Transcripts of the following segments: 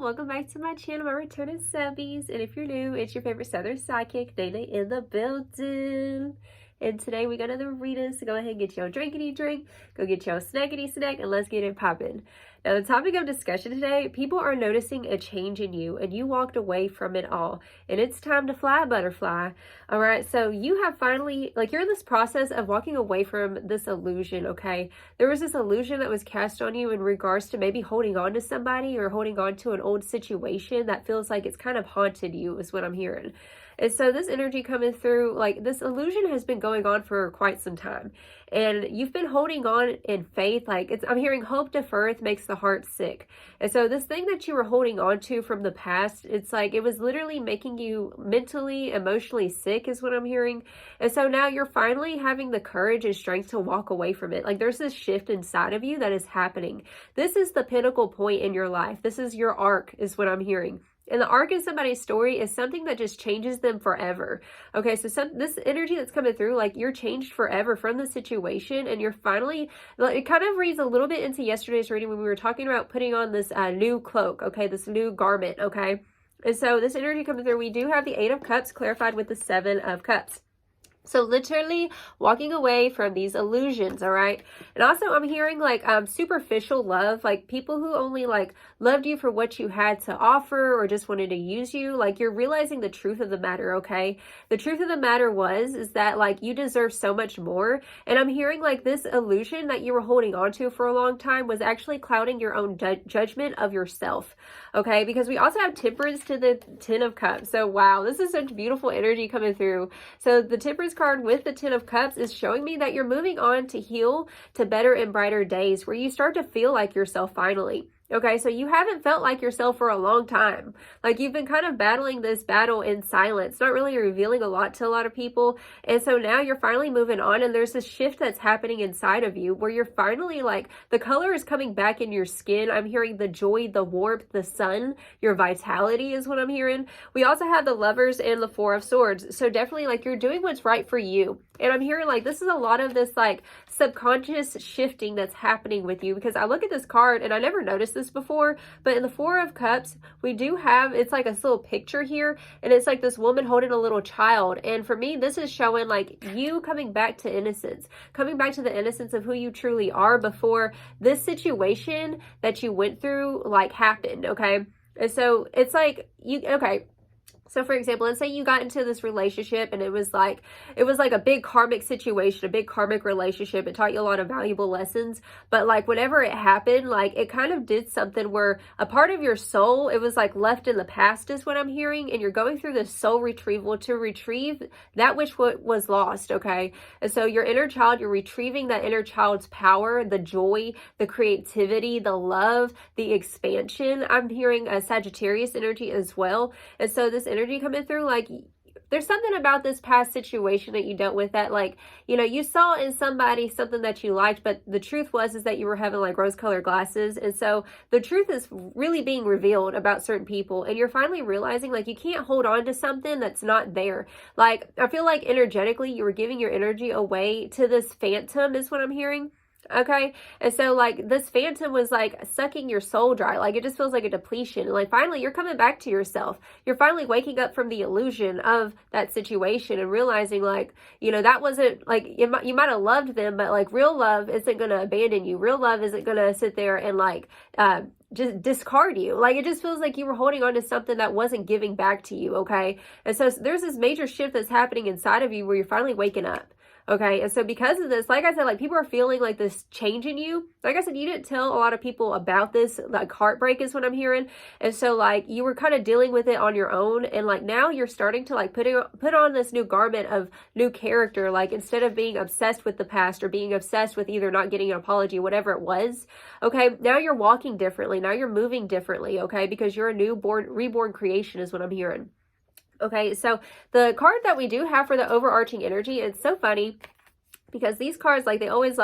welcome back to my channel, my returning subbies. And if you're new, it's your favorite Southern Psychic, Nene, in the building. And today we got another reading, so go ahead and get your drinkity drink, go get your snackity snack, and let's get it popping. Now, the topic of discussion today, people are noticing a change in you, and you walked away from it all. And it's time to fly, butterfly. All right, so you have finally, you're in this process of walking away from this illusion, okay? There was this illusion that was cast on you in regards to maybe holding on to somebody or holding on to an old situation that feels like it's kind of haunted you, is what I'm hearing. And so this energy coming through, this illusion has been going on for quite some time. And you've been holding on in faith. I'm hearing hope deferred makes the heart sick. And so this thing that you were holding on to from the past, it's like it was literally making you mentally, emotionally sick is what I'm hearing. And so now you're finally having the courage and strength to walk away from it. There's this shift inside of you that is happening. This is the pinnacle point in your life. This is your arc is what I'm hearing. And the arc in somebody's story is something that just changes them forever. Okay, so this energy that's coming through, you're changed forever from the situation, and you're finally, it kind of reads a little bit into yesterday's reading when we were talking about putting on this new cloak, okay, this new garment, okay? And so this energy coming through, we do have the 8 of Cups clarified with the 7 of Cups. So literally walking away from these illusions, all right? And also I'm hearing superficial love, people who only loved you for what you had to offer or just wanted to use you. You're realizing the truth of the matter, okay? The truth of the matter is that you deserve so much more. And I'm hearing this illusion that you were holding on to for a long time was actually clouding your own judgment of yourself, okay? Because we also have Temperance to the 10 of Cups. So wow, this is such beautiful energy coming through. So the Temperance card with the 10 of Cups is showing me that you're moving on to heal to better and brighter days where you start to feel like yourself finally. Okay, so you haven't felt like yourself for a long time. You've been kind of battling this battle in silence, not really revealing a lot to a lot of people. And so now you're finally moving on, and there's this shift that's happening inside of you where you're finally the color is coming back in your skin. I'm hearing the joy, the warmth, the sun, your vitality is what I'm hearing. We also have the Lovers and the 4 of Swords. So definitely you're doing what's right for you. And I'm hearing this is a lot of this subconscious shifting that's happening with you, because I look at this card and I never noticed this before, but in the 4 of Cups, we do have, it's this little picture here, and it's this woman holding a little child. And for me, this is showing you coming back to innocence, coming back to the innocence of who you truly are before this situation that you went through happened, okay? And so it's okay. So for example, let's say you got into this relationship and it was a big karmic situation, a big karmic relationship. It taught you a lot of valuable lessons, but whenever it happened, it kind of did something where a part of your soul, it was left in the past is what I'm hearing. And you're going through this soul retrieval to retrieve that which was lost. Okay. And so your inner child, you're retrieving that inner child's power, the joy, the creativity, the love, the expansion. I'm hearing a Sagittarius energy as well. And so this energy coming through, there's something about this past situation that you dealt with that you saw in somebody something that you liked, but the truth is that you were having rose-colored glasses. And so the truth is really being revealed about certain people, and you're finally realizing you can't hold on to something that's not there. I feel energetically you were giving your energy away to this phantom is what I'm hearing. Okay, and so this phantom was sucking your soul dry. It just feels like a depletion. And finally you're coming back to yourself. You're finally waking up from the illusion of that situation and realizing that wasn't you might have loved them, but real love isn't going to abandon you. Real love isn't going to sit there and just discard you. It just feels like you were holding on to something that wasn't giving back to you. Okay, and so there's this major shift that's happening inside of you where you're finally waking up. Okay, and so because of this, like I said, people are feeling this change in you. Like I said, you didn't tell a lot of people about this, heartbreak is what I'm hearing. And so you were kind of dealing with it on your own. And now you're starting to put on this new garment of new character. Instead of being obsessed with the past or being obsessed with either not getting an apology, whatever it was. Okay, now you're walking differently. Now you're moving differently. Okay, because you're a reborn creation is what I'm hearing. Okay, so the card that we do have for the overarching energy, it's so funny because these cards, they always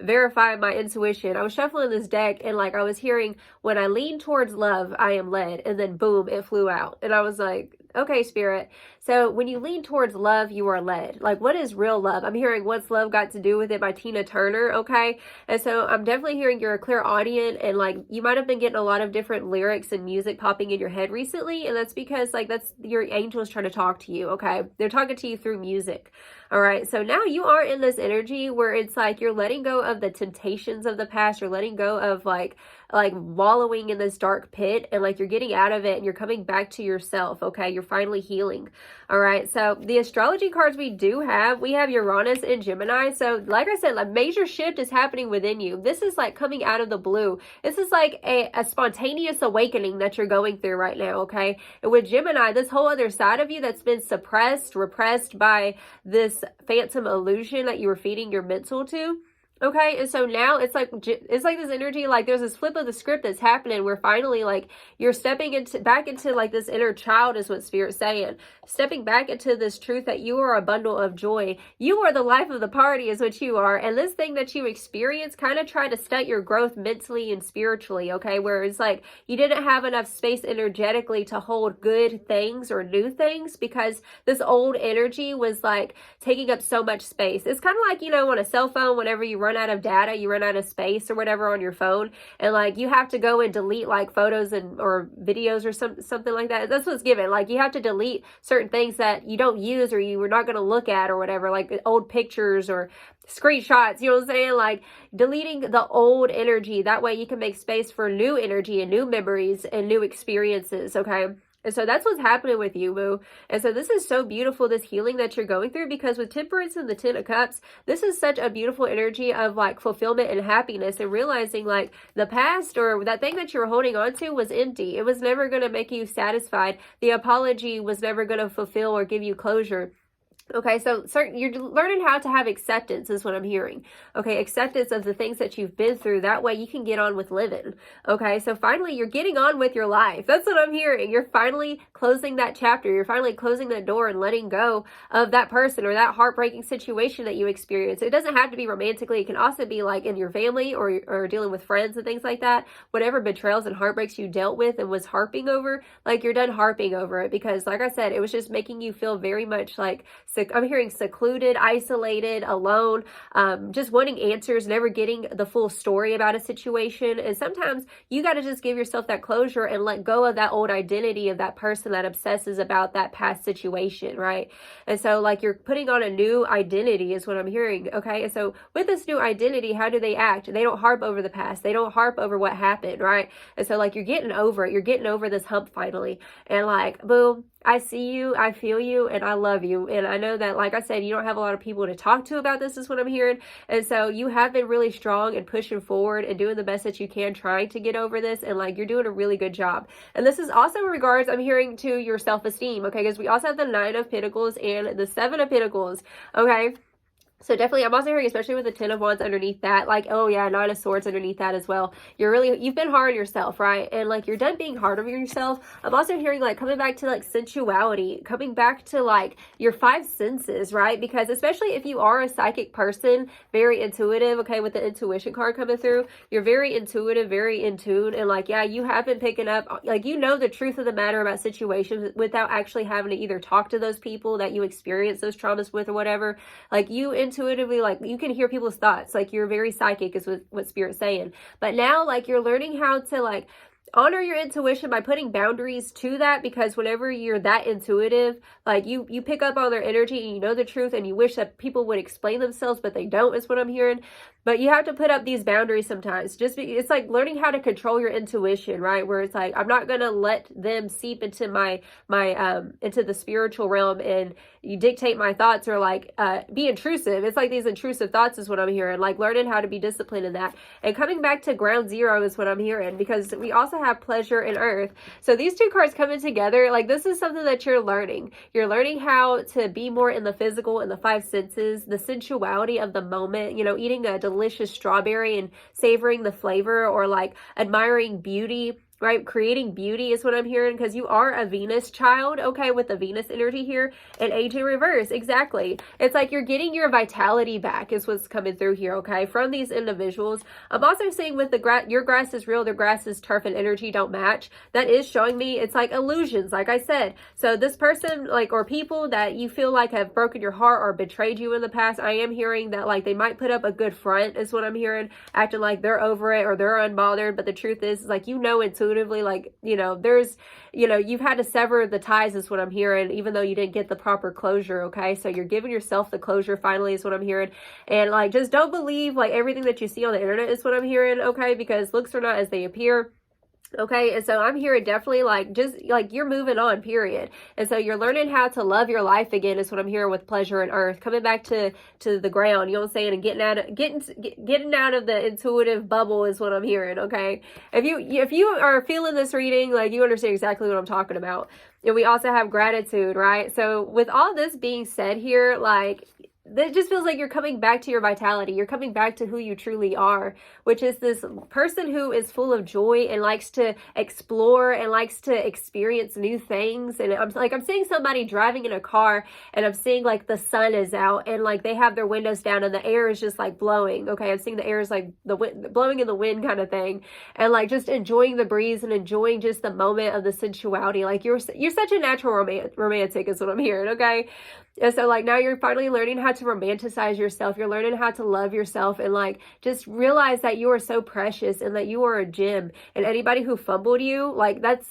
verify my intuition. I was shuffling this deck and I was hearing, when I lean towards love, I am led, and then boom, it flew out. And I was like, Okay, Spirit. So when you lean towards love, you are led. Like, what is real love? I'm hearing What's Love Got to Do with It by Tina Turner, okay? And so I'm definitely hearing you're a clairaudient, and like you might have been getting a lot of different lyrics and music popping in your head recently, and that's because like that's your angels trying to talk to you, okay? They're talking to you through music. All right, so now you are in this energy where it's like you're letting go of the temptations of the past. You're letting go of like wallowing in this dark pit, and like you're getting out of it and you're coming back to yourself, okay? You're finally healing. All right, so the astrology cards we have Uranus and Gemini. So like I said, like major shift is happening within you. This is like coming out of the blue. This is like a spontaneous awakening that you're going through right now, okay? And with Gemini, this whole other side of you that's been suppressed, repressed by this phantom illusion that you were feeding your mental to. Okay, and so now it's like this energy, like there's this flip of the script that's happening where finally like you're stepping back into like this inner child is what Spirit's saying. Stepping back into this truth that you are a bundle of joy. You are the life of the party is what you are. And this thing that you experience kind of tried to stunt your growth mentally and spiritually, okay? Where it's like you didn't have enough space energetically to hold good things or new things because this old energy was like taking up so much space. It's kind of like, you know, on a cell phone, whenever you run out of data, you run out of space or whatever on your phone, and like you have to go and delete like photos and or videos or something like that. That's what's given. Like you have to delete certain things that you don't use or you were not going to look at or whatever, like old pictures or screenshots, you know what I'm saying? Like deleting the old energy. That way you can make space for new energy and new memories and new experiences, okay? And so that's what's happening with you, Boo. And so this is so beautiful, this healing that you're going through, because with Temperance and the Ten of Cups, this is such a beautiful energy of like fulfillment and happiness and realizing like the past or that thing that you were holding on to was empty. It was never going to make you satisfied. The apology was never going to fulfill or give you closure. Okay, so you're learning how to have acceptance is what I'm hearing. Okay, acceptance of the things that you've been through. That way you can get on with living. Okay, so finally you're getting on with your life. That's what I'm hearing. You're finally closing that chapter. You're finally closing that door and letting go of that person or that heartbreaking situation that you experienced. It doesn't have to be romantically. It can also be like in your family or dealing with friends and things like that. Whatever betrayals and heartbreaks you dealt with and was harping over, like you're done harping over it because like I said, it was just making you feel very much like I'm hearing secluded, isolated, alone, just wanting answers, never getting the full story about a situation. And sometimes you got to just give yourself that closure and let go of that old identity of that person that obsesses about that past situation, right? And so like you're putting on a new identity is what I'm hearing, okay? And so with this new identity, how do they act? They don't harp over the past. They don't harp over what happened, right? And so like you're getting over it. You're getting over this hump finally. And like, boom, I see you, I feel you, and I love you. And I know that, like I said, you don't have a lot of people to talk to about this is what I'm hearing. And so you have been really strong and pushing forward and doing the best that you can, trying to get over this. And like, you're doing a really good job. And this is also in regards, I'm hearing, to your self-esteem, okay? Because we also have the Nine of Pentacles and the Seven of Pentacles, okay? So definitely, I'm also hearing, especially with the Ten of Wands underneath that, like, oh yeah, Nine of Swords underneath that as well. You've been hard on yourself, right? And like, you're done being hard on yourself. I'm also hearing like coming back to like sensuality, coming back to like your five senses, right? Because especially if you are a psychic person, very intuitive, okay, with the intuition card coming through, you're very intuitive, very in tune. And like, yeah, you have been picking up, like, you know the truth of the matter about situations without actually having to either talk to those people that you experience those traumas with or whatever. Like you intuitively, like you can hear people's thoughts, like you're very psychic is what Spirit's saying. But now like you're learning how to like honor your intuition by putting boundaries to that, because whenever you're that intuitive, like you pick up on their energy and you know the truth and you wish that people would explain themselves, but they don't, is what I'm hearing. But you have to put up these boundaries sometimes. It's like learning how to control your intuition, right? Where it's like, I'm not going to let them seep into my into the spiritual realm and you dictate my thoughts or like be intrusive. It's like these intrusive thoughts is what I'm hearing, like learning how to be disciplined in that. And coming back to ground zero is what I'm hearing, because we also have pleasure and earth. So these two cards coming together, like this is something that you're learning. You're learning how to be more in the physical and the five senses, the sensuality of the moment, you know, eating a delicious strawberry and savoring the flavor, or like admiring beauty right? Creating beauty is what I'm hearing, because you are a Venus child, okay, with the Venus energy here, and age in reverse, exactly. It's like you're getting your vitality back is what's coming through here, okay, from these individuals. I'm also seeing with the your grass is real, their grass is turf, and energy don't match. That is showing me it's like illusions, like I said. So this person, like, or people that you feel like have broken your heart or betrayed you in the past, I am hearing that, like, they might put up a good front is what I'm hearing, acting like they're over it or they're unbothered, but the truth is, like, you know, intuitively, like, you know, there's, you know, you've had to sever the ties is what I'm hearing, even though you didn't get the proper closure, okay? So you're giving yourself the closure finally is what I'm hearing. And, like, just don't believe, like, everything that you see on the internet is what I'm hearing, okay? Because looks are not as they appear. Okay, and so I'm hearing definitely, like, just like you're moving on, period. And so you're learning how to love your life again is what I'm hearing with pleasure and earth, coming back to the ground, you know what I'm saying, and getting out of the intuitive bubble is what I'm hearing, okay? If you are feeling this reading, like, you understand exactly what I'm talking about. And we also have gratitude, right? So with all this being said here, like, it just feels like you're coming back to your vitality. You're coming back to who you truly are, which is this person who is full of joy and likes to explore and likes to experience new things. And I'm seeing somebody driving in a car, and I'm seeing, like, the sun is out, and, like, they have their windows down and the air is just, like, blowing. Okay, I'm seeing the air is like the wind, blowing in the wind kind of thing, and, like, just enjoying the breeze and enjoying just the moment of the sensuality. Like, you're such a natural romantic is what I'm hearing. Okay. And so, like, now you're finally learning how to romanticize yourself. You're learning how to love yourself, and, like, just realize that you are so precious and that you are a gem. And anybody who fumbled you, like, that's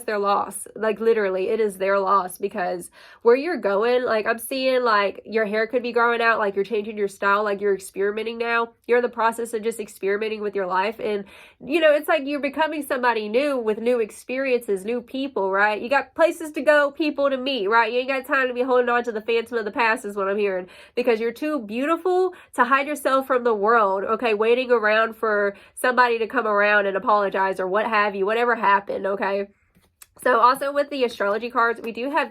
their loss. Like, literally, it is their loss, because where you're going, like, I'm seeing, like, your hair could be growing out, like, you're changing your style, like, you're experimenting now. You're in the process of just experimenting with your life. And, you know, it's like you're becoming somebody new with new experiences, new people, right? You got places to go, people to meet, right? You ain't got time to be holding on to the phantom of the past is what I'm hearing, because you're too beautiful to hide yourself from the world, okay, waiting around for somebody to come around and apologize or what have you, whatever happened, okay? So also with the astrology cards, we do have,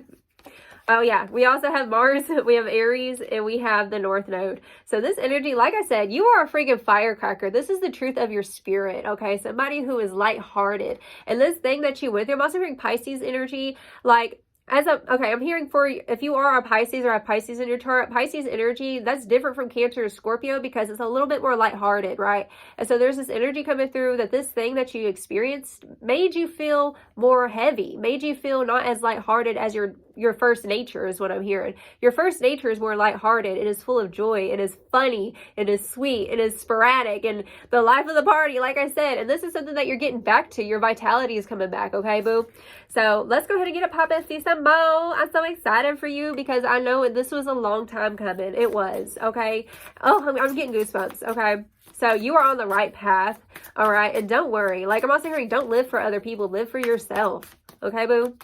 oh yeah, we also have Mars, we have Aries, and we have the North Node. So this energy, like I said, you are a freaking firecracker. This is the truth of your spirit, okay? Somebody who is lighthearted. And this thing that you went through, I'm also hearing Pisces energy, like, I'm hearing for you, if you are a Pisces or have Pisces in your chart, Pisces energy, that's different from Cancer or Scorpio, because it's a little bit more lighthearted, right? And so there's this energy coming through that this thing that you experienced made you feel more heavy, made you feel not as lighthearted as your first nature is what I'm hearing. Your first nature is more lighthearted. It is full of joy. It is funny. It is sweet. It is sporadic and the life of the party, like I said. And this is something that you're getting back to. Your vitality is coming back, okay, boo? So let's go ahead and get it poppin', see some more. I'm so excited for you, because I know this was a long time coming. It was, okay? Oh, I'm getting goosebumps, okay? So you are on the right path, all right? And don't worry. Like, I'm also hearing, don't live for other people. Live for yourself, okay, boo?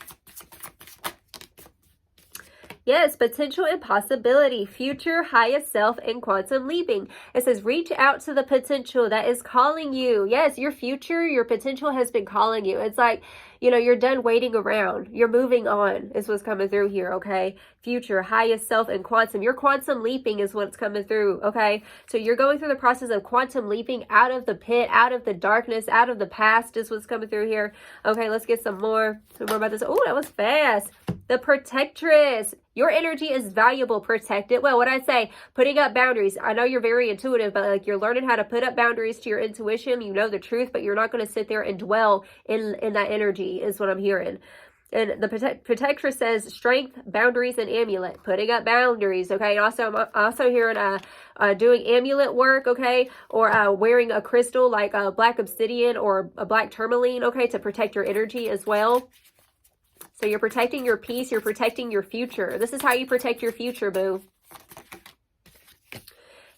Yes, potential and possibility, future, highest self, and quantum leaping. It says, reach out to the potential that is calling you. Yes, your future, your potential has been calling you. It's like, you know, you're done waiting around. You're moving on is what's coming through here, okay? Future, highest self, and quantum. Your quantum leaping is what's coming through, okay? So you're going through the process of quantum leaping out of the pit, out of the darkness, out of the past is what's coming through here. Okay, let's get some more about this. Oh, that was fast. The protectress. Your energy is valuable. Protect it well. What I say, putting up boundaries. I know you're very intuitive, but, like, you're learning how to put up boundaries to your intuition. You know the truth, but you're not going to sit there and dwell in that energy is what I'm hearing. And the protectress says strength, boundaries, and amulet. Putting up boundaries, okay? And also, I'm also hearing doing amulet work, okay? Or wearing a crystal like a black obsidian or a black tourmaline, okay? To protect your energy as well. So you're protecting your peace. You're protecting your future. This is how you protect your future, boo.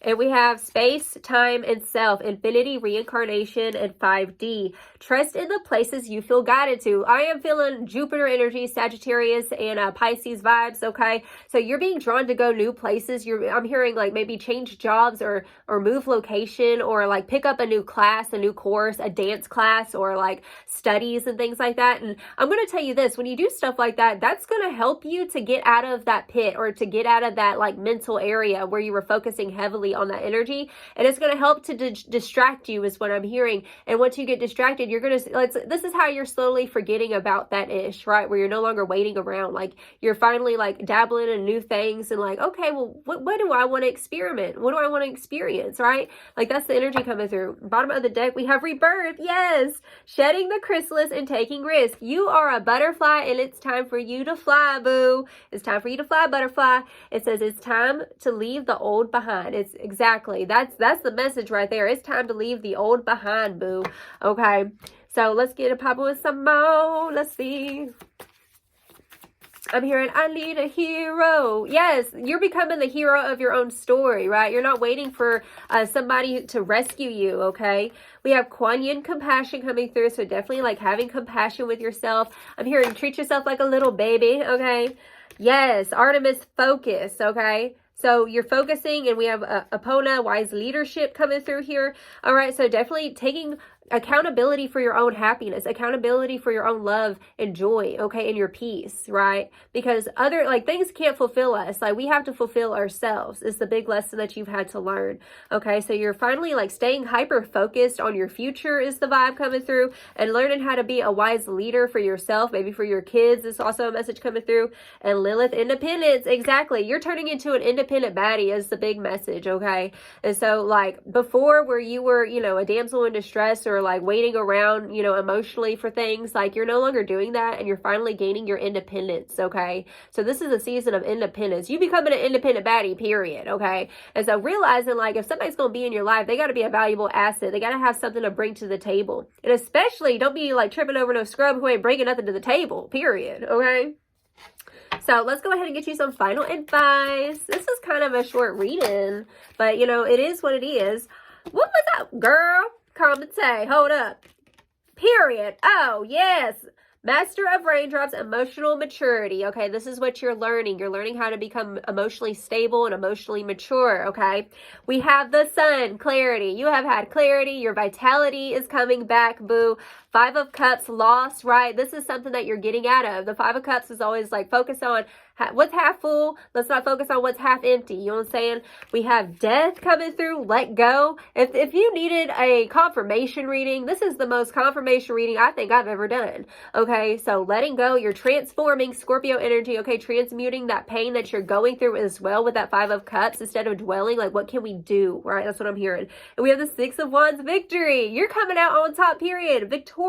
And we have space, time, and self, infinity, reincarnation, and 5D. Trust in the places you feel guided to. I am feeling Jupiter energy, Sagittarius, and Pisces vibes, okay? So you're being drawn to go new places. I'm hearing, like, maybe change jobs or move location, or, like, pick up a new class, a new course, a dance class, or, like, studies and things like that. And I'm going to tell you this, when you do stuff like that, that's going to help you to get out of that pit, or to get out of that, like, mental area where you were focusing heavily heavily on that energy, and it's going to help to distract you is what I'm hearing. And once you get distracted, you're going to, this is how you're slowly forgetting about that ish, right? Where you're no longer waiting around. Like you're finally like dabbling in new things and like, okay, well, what do I want to experiment? What do I want to experience, right? Like that's the energy coming through. Bottom of the deck, we have rebirth. Yes. Shedding the chrysalis and taking risk. You are a butterfly and it's time for you to fly, boo. It's time for you to fly, butterfly. It says it's time to leave the old behind. It's exactly, that's the message right there. It's time to leave the old behind, boo. Okay. So let's get a pop with some more. Let's see. I'm hearing, I need a hero. Yes, you're becoming the hero of your own story, right? You're not waiting for somebody to rescue you, okay? We have Kuan Yin compassion coming through, so definitely like having compassion with yourself. I'm hearing treat yourself like a little baby, okay? Yes, Artemis focus, okay? So you're focusing, and we have Epona, wise leadership coming through here. All right, so definitely taking accountability for your own happiness, accountability for your own love and joy, okay, and your peace, right? Because other, like, things can't fulfill us. Like, we have to fulfill ourselves. It's the big lesson that you've had to learn, okay? So you're finally, like, staying hyper-focused on your future is the vibe coming through, and learning how to be a wise leader for yourself, maybe for your kids is also a message coming through. And Lilith, independence, exactly. You're turning into an independent baddie is the big message, okay? And so, like, before where you were, you know, a damsel in distress or like waiting around, you know, emotionally for things, like you're no longer doing that, and you're finally gaining your independence, okay? So this is a season of independence. You becoming an independent baddie, period, okay? And so realizing like if somebody's going to be in your life, they got to be a valuable asset. They got to have something to bring to the table. And especially don't be like tripping over no scrub who ain't bringing nothing to the table, period, okay? So let's go ahead and get you some final advice. This is kind of a short reading, but you know, it is what it is. What was up, girl? Commentate. Hold up. Period. Oh, yes. Master of Raindrops, emotional maturity. Okay, this is what you're learning. You're learning how to become emotionally stable and emotionally mature, okay? We have the Sun, clarity. You have had clarity. Your vitality is coming back, boo. Five of Cups, loss, right? This is something that you're getting out of. The Five of Cups is always like focus on what's half full. Let's not focus on what's half empty. You know what I'm saying? We have death coming through. Let go. If you needed a confirmation reading, this is the most confirmation reading I think I've ever done. Okay, so letting go. You're transforming Scorpio energy. Okay, transmuting that pain that you're going through as well with that Five of Cups instead of dwelling. Like, what can we do? Right? That's what I'm hearing. And we have the Six of Wands, victory. You're coming out on top, period. Victorious.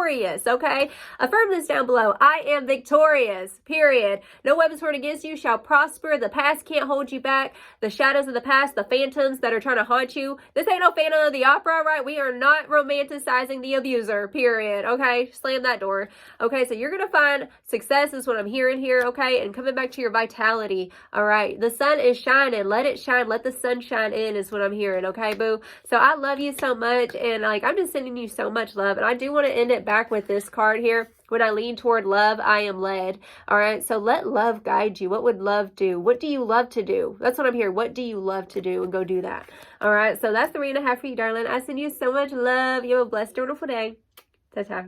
Okay, affirm this down below. I am victorious, period. No weapons formed against you shall prosper. The past can't hold you back. The shadows of the past, the phantoms that are trying to haunt you. This ain't no Phantom of the Opera, right? We are not romanticizing the abuser, period. Okay, slam that door. Okay, so you're gonna find success is what I'm hearing here, okay? And coming back to your vitality, all right? The sun is shining. Let it shine. Let the sun shine in is what I'm hearing, okay, boo? So I love you so much, and like I'm just sending you so much love. And I do want to end it back with this card here. When I lean toward love, I am led. All right, so let love guide you. What would love do? What do you love to do? That's what I'm here. What do you love to do? And go do that. All right, so that's the reading I have for you, darling. I send you so much love. You have a blessed, wonderful day. Ta-ta.